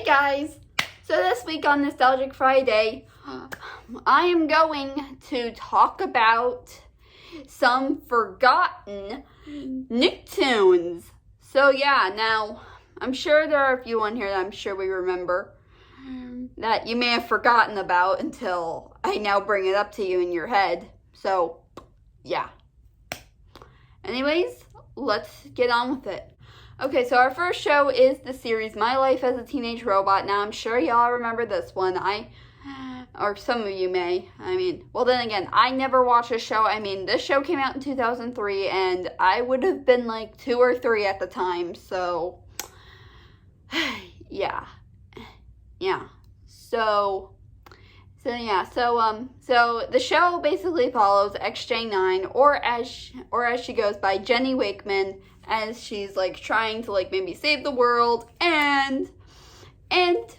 guys! So this week on Nostalgic Friday, I am going to talk about some forgotten Nicktoons. So yeah, now, I'm sure there are a few on here that I'm sure we remember that you may have forgotten about until I now bring it up to you in your head. So, yeah. Anyways, let's get on with it. Okay, so our first show is the series My Life as a Teenage Robot. Now, I'm sure y'all remember this one. Or some of you may. Well, then again, I never watched this show. This show came out in 2003, and I would have been like 2 or 3 at the time. So, yeah. So the show basically follows XJ9, or as she goes by, Jenny Wakeman, as she's like trying to like maybe save the world and of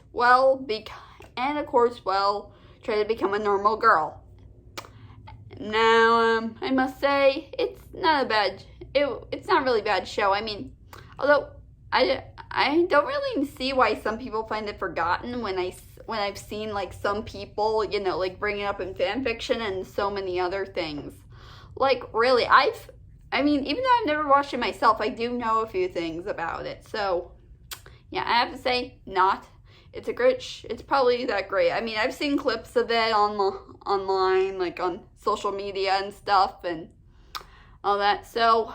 course try to become a normal girl. Now I must say it's not really a bad show. Although I don't really see why some people find it forgotten when I've seen like some people, like bring it up in fan fiction and so many other things. Like really, even though I've never watched it myself, I do know a few things about it. So yeah, I have to say it's probably that great. I've seen clips of it online, like on social media and stuff and all that. So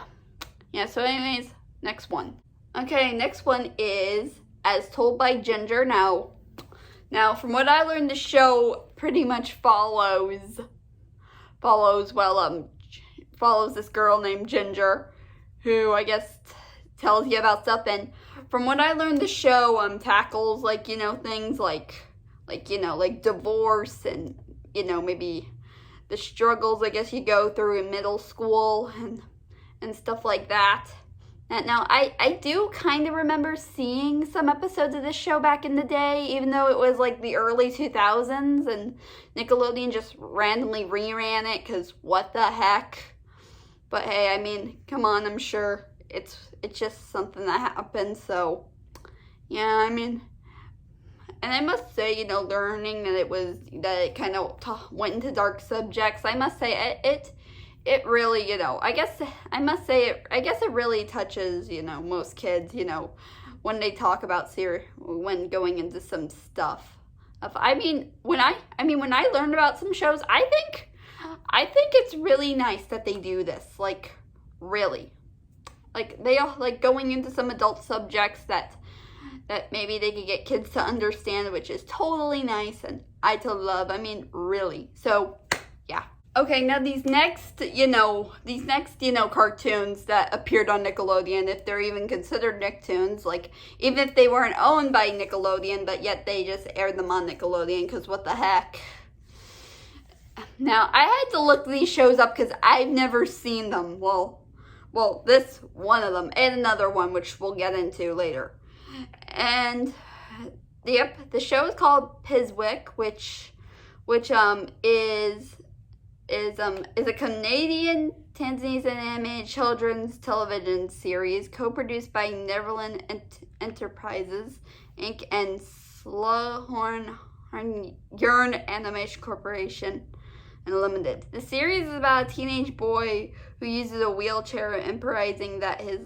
yeah, so anyways, next one. Okay, next one is As Told by Ginger. Now, from what I learned, the show pretty much follows this girl named Ginger, who I guess tells you about stuff. And from what I learned, the show tackles things like divorce and maybe the struggles I guess you go through in middle school and stuff like that. Now, I do kind of remember seeing some episodes of this show back in the day, even though it was like the early 2000s and Nickelodeon just randomly reran it, because what the heck? But hey, come on, I'm sure it's just something that happened, so yeah, and I must say, learning that it kind of went into dark subjects, I must say it really, I guess it really touches, most kids, when they talk about when going into some stuff. When I learned about some shows, I think it's really nice that they do this, like, really. Like, they are, like, going into some adult subjects that maybe they could get kids to understand, which is totally nice, and I totally love, really. So, yeah. Okay, now these next cartoons that appeared on Nickelodeon, if they're even considered Nicktoons, like, even if they weren't owned by Nickelodeon, but yet they just aired them on Nickelodeon, because what the heck. Now, I had to look these shows up because I've never seen them. Well, this one of them, and another one, which we'll get into later. And, yep, the show is called Piswick, which is a Canadian Tanzanian animated children's television series co-produced by Neverland Enterprises Inc. and Slughorn Yarn Animation Corporation and Limited. The series is about a teenage boy who uses a wheelchair, improvising that he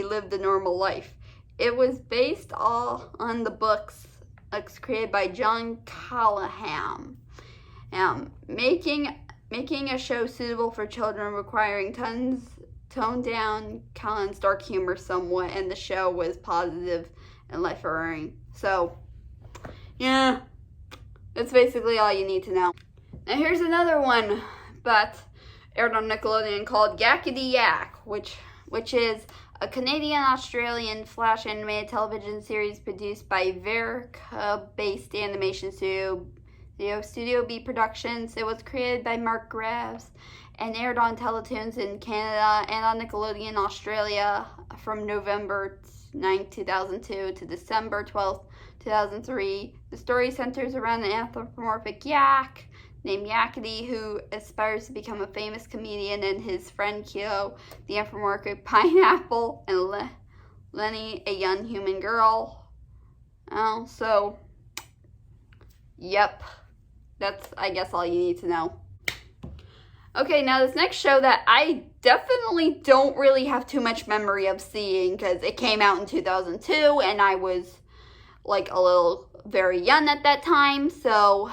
lived a normal life. It was based all on the books created by John Callahan. Making a show suitable for children requiring toned down Callan's dark humor somewhat, and the show was positive and life-affirming. So, yeah, that's basically all you need to know. Now here's another one, but aired on Nickelodeon, called Yakity Yak, which is a Canadian-Australian flash animated television series produced by Verica-based animation studio Studio B Productions. It was created by Mark Graves and aired on Teletoons in Canada and on Nickelodeon Australia from November 9, 2002 to December 12, 2003. The story centers around an anthropomorphic yak named Yakity, who aspires to become a famous comedian, and his friend Kyo, the anthropomorphic pineapple, and Lenny, a young human girl. So, yep. That's, I guess, all you need to know. Okay, now this next show that I definitely don't really have too much memory of seeing because it came out in 2002 and I was like a little very young at that time, so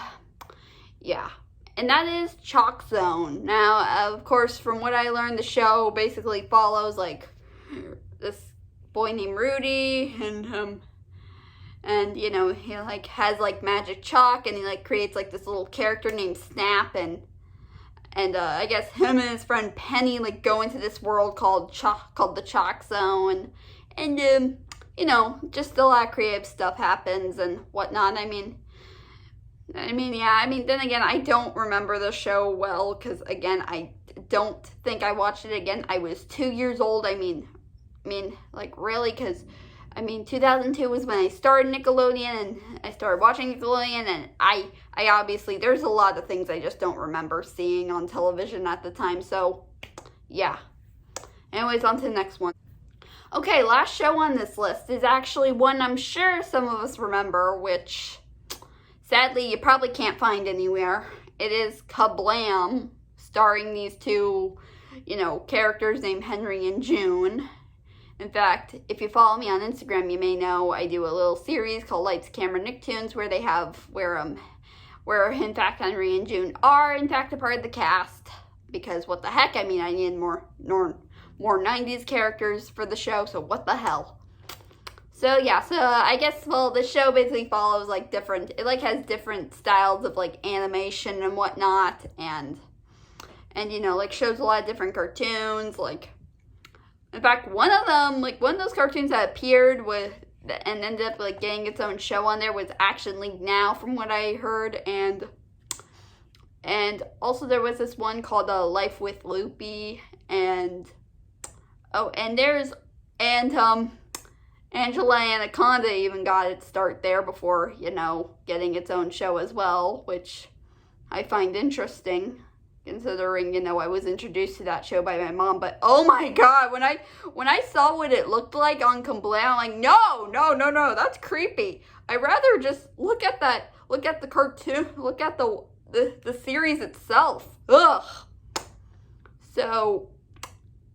yeah. And that is Chalk Zone. Now, of course, from what I learned, the show basically follows like this boy named Rudy and you know, he like has like magic chalk and he like creates like this little character named Snap and I guess him and his friend Penny like go into this world called the Chalk Zone, and you know, just a lot of creative stuff happens and whatnot. I mean, yeah. I mean, then again, I don't remember the show well because again, I don't think I watched it again. I was 2 years old. I mean, like really, because I mean, 2002 was when I started Nickelodeon and I started watching Nickelodeon, and I obviously, there's a lot of things I just don't remember seeing on television at the time, so yeah. Anyways, on to the next one. Okay, last show on this list is actually one I'm sure some of us remember, which sadly you probably can't find anywhere. It is Kablam, starring these two, you know, characters named Henry and June. In fact, if you follow me on Instagram, you may know I do a little series called Lights, Camera, Nicktoons, where in fact Henry and June are in fact a part of the cast. Because what the heck? I mean, I need more 90s characters for the show, so what the hell? So yeah, so I guess, well, the show basically follows like it like has different styles of like animation and whatnot, and you know, like shows a lot of different cartoons, like. In fact, one of those cartoons that appeared and ended up like getting its own show on there was Action League Now, from what I heard, and also there was this one called Life with Loopy, and Angela Anaconda even got its start there before, you know, getting its own show as well, which I find interesting. Considering, you know, I was introduced to that show by my mom, but oh my god, when I saw what it looked like on Kablam, I'm like, no, that's creepy. I'd rather just look at the cartoon, look at the series itself. Ugh. So,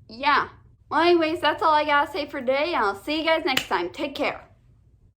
yeah. Well, anyways, that's all I gotta say for today, and I'll see you guys next time. Take care.